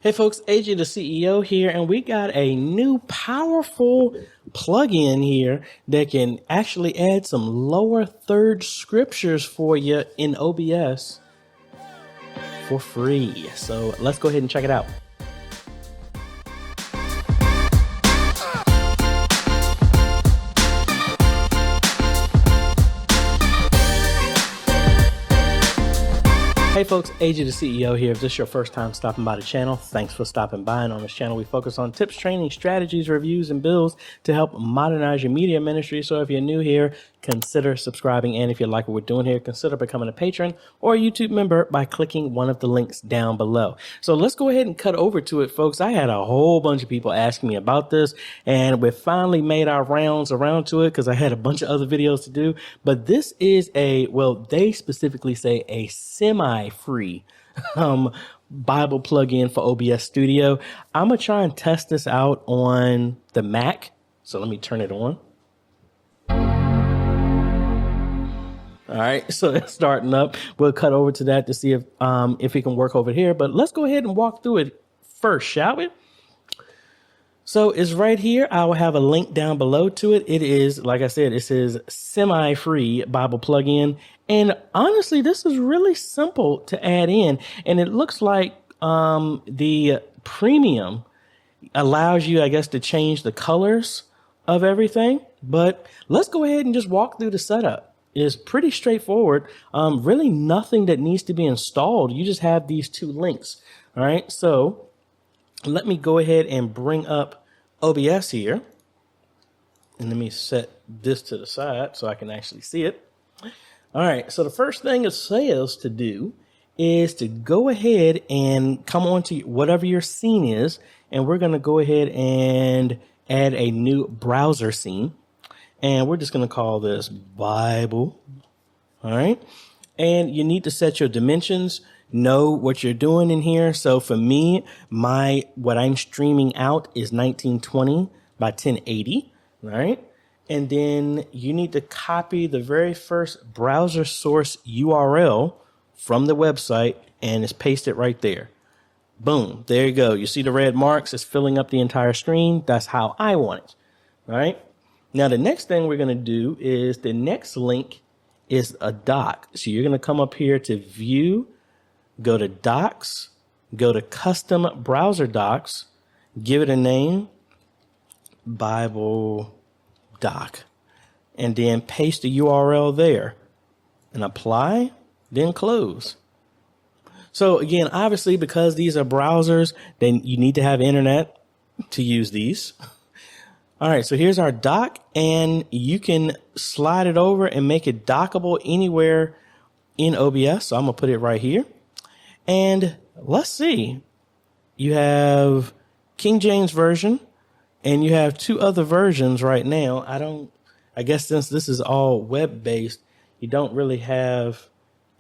Hey folks, AJ the CEO here, and we got a new powerful plugin here that can actually add some lower third scriptures for you in OBS for free. So let's go ahead and check it out. Hey folks, AJ the CEO here. If this is your first time stopping by the channel, thanks for stopping by. And on this channel, we focus on tips, training, strategies, reviews, and builds to help modernize your media ministry. So if you're new here, consider subscribing. And if you like what we're doing here, consider becoming a patron or a YouTube member by clicking one of the links down below. So let's go ahead and cut over to it, folks. I had a whole bunch of people asking me about this, and we finally made our rounds around to it because I had a bunch of other videos to do. But this is they specifically say a semi-free Bible plugin for OBS Studio. I'm going to try and test this out on the Mac. So let me turn it on. All right, so it's starting up. We'll cut over to that to see if it can work over here. But let's go ahead and walk through it first, shall we? So it's right here. I will have a link down below to it. It is, like I said, it says semi-free Bible plugin. And honestly, this is really simple to add in. And it looks like the premium allows you, I guess, to change the colors of everything. But let's go ahead and just walk through the setup. It's pretty straightforward. Really nothing that needs to be installed. You just have these two links. All right, so let me go ahead and bring up OBS here. And let me set this to the side so I can actually see it. All right, so the first thing it says to do is to go ahead and come on to whatever your scene is. And we're going to go ahead and add a new browser scene. And we're just going to call this Bible. All right. And you need to set your dimensions, know what you're doing in here. So for me, what I'm streaming out is 1920 by 1080. All right. And then you need to copy the very first browser source URL from the website and it's pasted right there. Boom. There you go. You see the red marks. It's filling up the entire screen. That's how I want it. All right. Now, the next thing we're going to do is the next link is a doc. So you're going to come up here to view, go to docs, go to custom browser docs, give it a name, Bible doc, and then paste the URL there and apply, then close. So again, obviously, because these are browsers, then you need to have internet to use these. All right, so here's our doc, and you can slide it over and make it dockable anywhere in OBS. So I'm going to put it right here. And let's see. You have King James Version, and you have two other versions right now. I guess since this is all web-based, you don't really have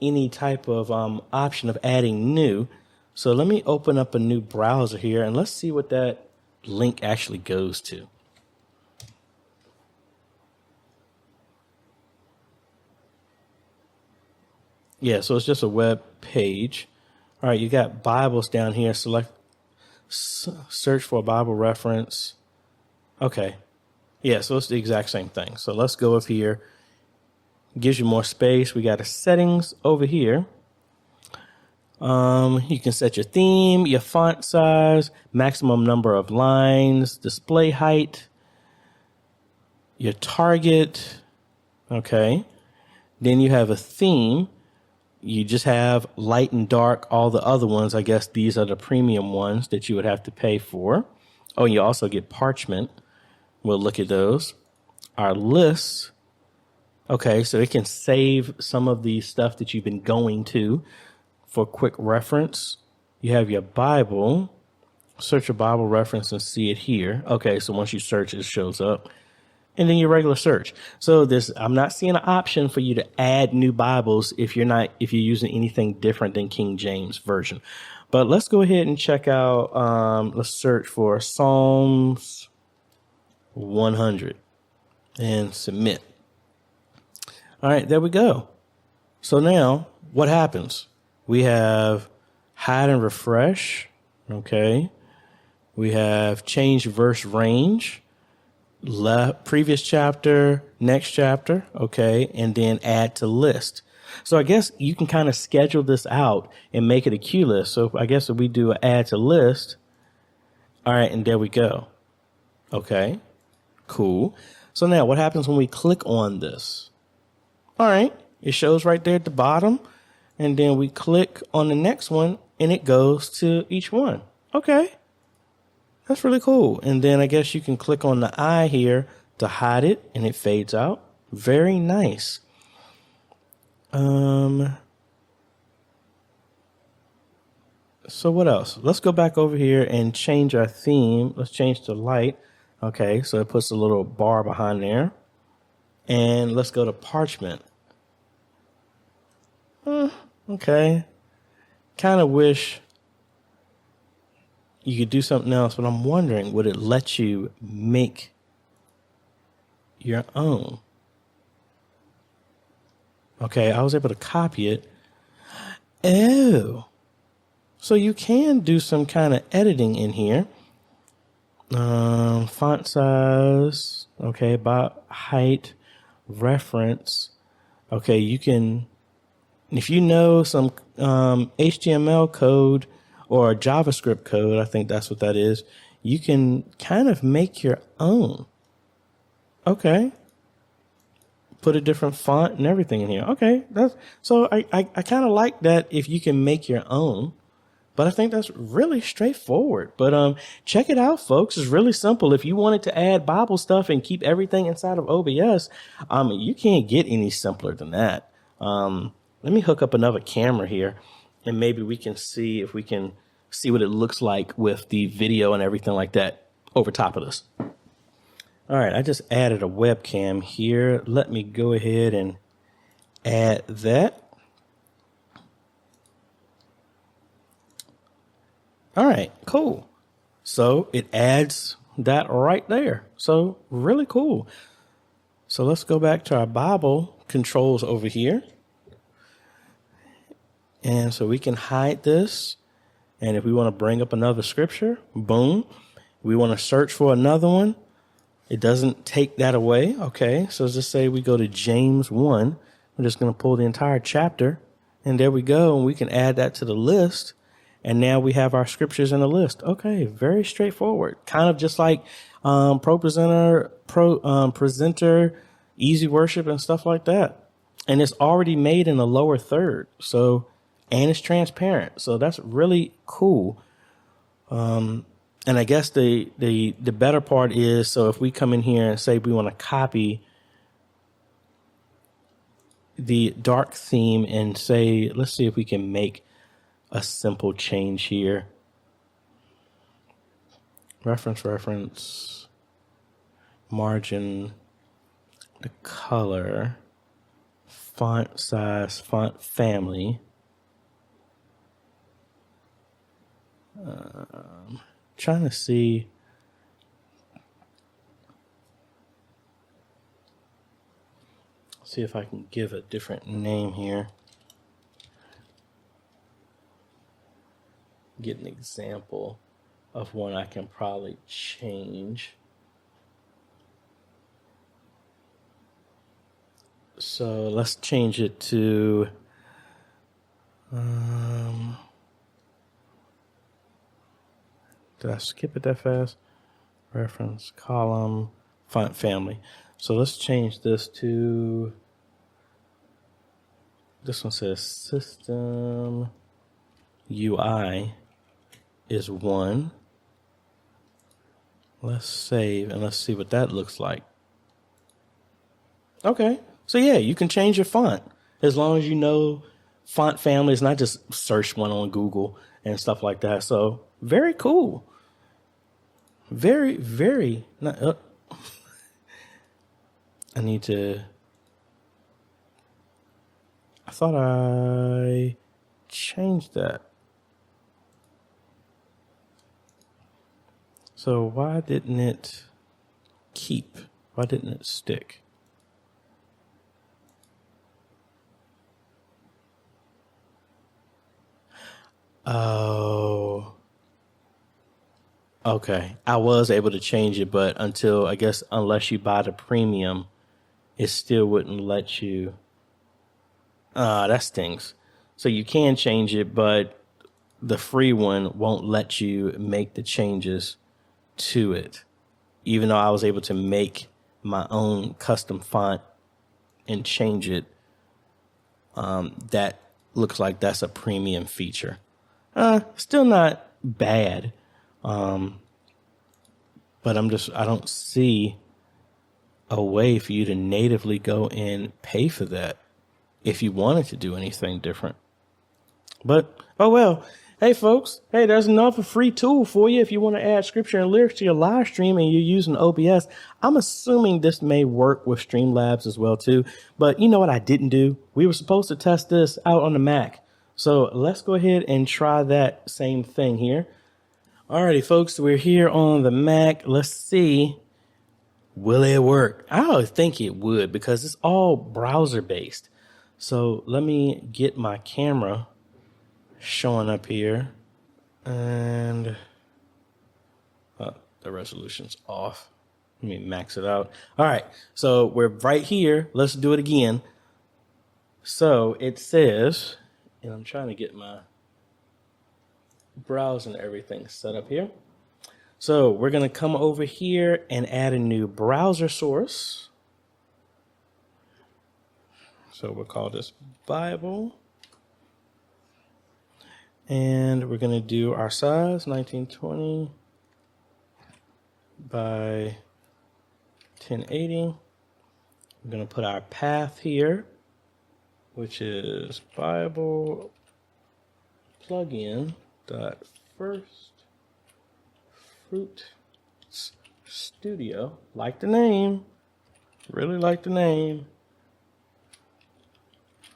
any type of option of adding new. So let me open up a new browser here, and let's see what that link actually goes to. Yeah, so it's just a web page. All right, you got Bibles down here. Search for a Bible reference. Okay. Yeah, so it's the exact same thing. So let's go up here. Gives you more space. We got a settings over here. You can set your theme, your font size, maximum number of lines, display height, your target. Okay. Then you have a theme. You just have light and dark. All the other ones, I guess these are the premium ones that you would have to pay for. Oh, and you also get parchment. We'll look at those. Our lists. Okay, so it can save some of the stuff that you've been going to for quick reference. You have your Bible. Search your Bible reference and see it here. Okay, so once you search, it shows up. And then your regular search. So I'm not seeing an option for you to add new Bibles if you're using anything different than King James Version. But let's go ahead and check out, let's search for Psalms 100 and submit. All right, there we go. So now what happens? We have hide and refresh. Okay. We have change verse range, previous chapter, next chapter. Okay. And then add to list. So I guess you can kind of schedule this out and make it a queue list. So I guess if we do an add to list, all right, and there we go. Okay, cool. So now what happens when we click on this? All right, it shows right there at the bottom. And then we click on the next one and it goes to each one. Okay, that's really cool. And then I guess you can click on the eye here to hide it and it fades out. Very nice. So what else? Let's go back over here and change our theme. Let's change to light. Okay, so it puts a little bar behind there. And let's go to parchment. Okay. Kind of wish you could do something else, but I'm wondering, would it let you make your own? Okay, I was able to copy it. Oh. So you can do some kind of editing in here. Font size, okay, about height, reference. Okay, you can, if you know some HTML code or JavaScript code, I think that's what that is, you can kind of make your own. Okay. Put a different font and everything in here. Okay, so I kind of like that if you can make your own. But I think that's really straightforward. But check it out, folks. It's really simple. If you wanted to add Bible stuff and keep everything inside of OBS, you can't get any simpler than that. Let me hook up another camera here, and maybe we can see if we can see what it looks like with the video and everything like that over top of this. All right, I just added a webcam here. Let me go ahead and add that. All right, cool. So it adds that right there. So really cool. So let's go back to our Bible controls over here. And so we can hide this. And if we want to bring up another scripture, boom. We want to search for another one. It doesn't take that away. Okay, so let's just say we go to James 1. We're just going to pull the entire chapter. And there we go. And we can add that to the list. And now we have our scriptures in the list. Okay, very straightforward. Kind of just like presenter, easy worship and stuff like that. And it's already made in the lower third. So, and it's transparent. So that's really cool. And I guess the better part is, so if we come in here and say we want to copy the dark theme and say, let's see if we can make a simple change here. Reference, margin, the color, font size, font family. Trying to see. See if I can give a different name here. Get an example of one I can probably change. So let's change it to did I skip it that fast? Reference, column, font family. So let's change this to, this one says system UI is 1. Let's save and let's see what that looks like. Okay. So yeah, you can change your font as long as you know font families, not just search one on Google and stuff like that. So very cool. Very, very. I need to. I thought I changed that. So why didn't it keep? Why didn't it stick? Oh, Okay. I was able to change it, but until, I guess, unless you buy the premium, it still wouldn't let you. That stings. So you can change it, but the free one won't let you make the changes to it. Even though I was able to make my own custom font and change it, that looks like that's a premium feature. Still not bad. But I don't see a way for you to natively go and pay for that if you wanted to do anything different. But, oh well. Hey, folks. Hey, there's another free tool for you if you want to add scripture and lyrics to your live stream and you're using OBS. I'm assuming this may work with Streamlabs as well, too. But you know what I didn't do? We were supposed to test this out on the Mac. So let's go ahead and try that same thing here. Alrighty, folks, we're here on the Mac. Let's see. Will it work? I don't think it would because it's all browser based. So let me get my camera showing up here, and the resolution's off. Let me max it out. All right, so we're right here. Let's do it again. So it says, and I'm trying to get my browser and everything set up here. So we're going to come over here and add a new browser source. So we'll call this Bible. And we're going to do our size, 1920 by 1080. We're going to put our path here, which is Bible Plugin .first fruits studio. Like the name. Really like the name.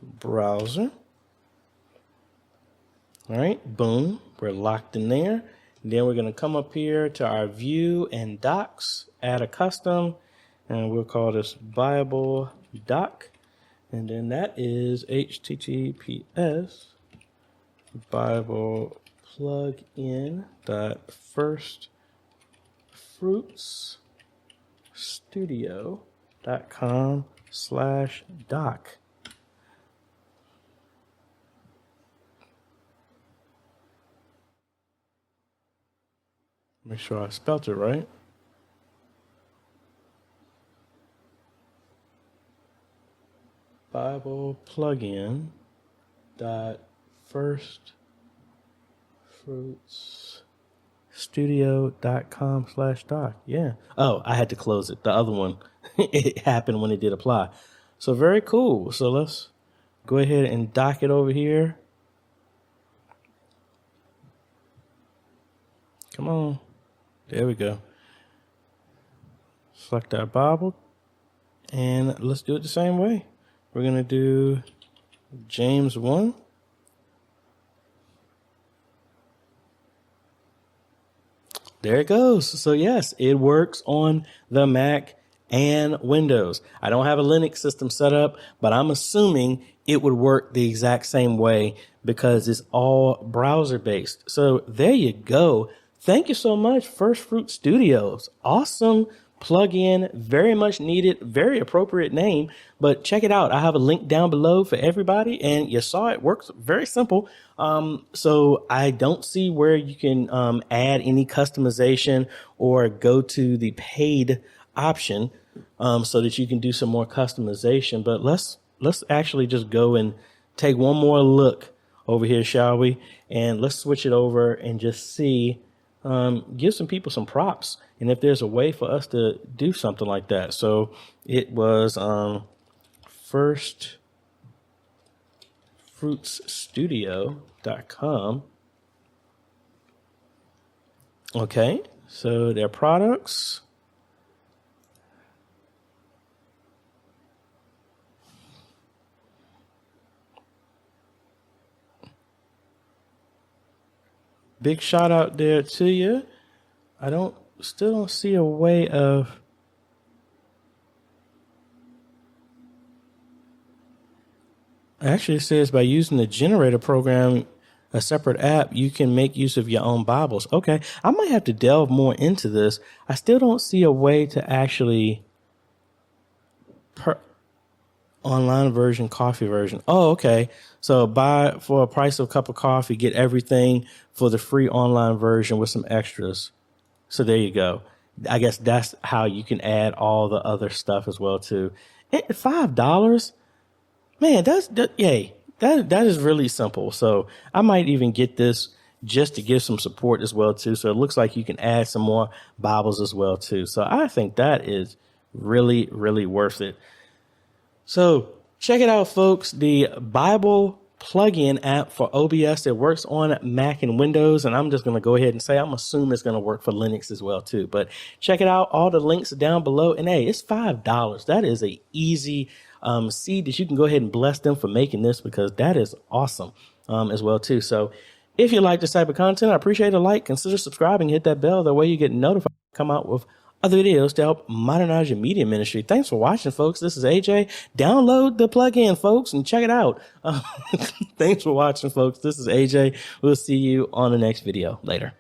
Browser. All right, boom, we're locked in there. And then we're going to come up here to our view and docs, add a custom, and we'll call this Bible doc. And then that is HTTPS Bible plugin .first fruits studio.com/doc. Make sure I spelled it right. Bible plugin .first fruits studio.com/doc. Yeah. Oh, I had to close it. The other one, it happened when it did apply. So very cool. So let's go ahead and dock it over here. Come on. There we go. Select our Bible. And let's do it the same way. We're going to do James 1. There it goes. So yes, it works on the Mac and Windows. I don't have a Linux system set up, but I'm assuming it would work the exact same way because it's all browser based. So there you go. Thank you so much, First Fruit Studios. Awesome plugin, very much needed, very appropriate name, but check it out. I have a link down below for everybody, and you saw it works very simple. So I don't see where you can add any customization or go to the paid option so that you can do some more customization. But let's actually just go and take one more look over here, shall we? And let's switch it over and just see, give some people some props. And if there's a way for us to do something like that. So it was firstfruitsstudio.com. Okay, so their products. Big shout out there to you. I still don't see a way of actually, it says by using the generator program, a separate app, you can make use of your own Bibles. Okay, I might have to delve more into this. I still don't see a way to actually online version, coffee version. Oh, okay. So buy for a price of a cup of coffee, get everything for the free online version with some extras. So there you go. I guess that's how you can add all the other stuff as well too. $5, man, that is really simple. So I might even get this just to give some support as well too. So it looks like you can add some more Bibles as well too. So I think that is really, really worth it. So check it out, folks. The Bible Plugin app for OBS that works on Mac and Windows. And I'm just going to go ahead and say, I'm assuming it's going to work for Linux as well too. But check it out. All the links are down below. And hey, it's $5. That is a easy seed that you can go ahead and bless them for making this, because that is awesome as well too. So if you like this type of content, I appreciate a like. Consider subscribing, hit that bell. That way you get notified when I come out with other videos to help modernize your media ministry. Thanks for watching, folks. This is AJ. Download the plugin, folks, and check it out. Thanks for watching, folks. This is AJ. We'll see you on the next video. Later.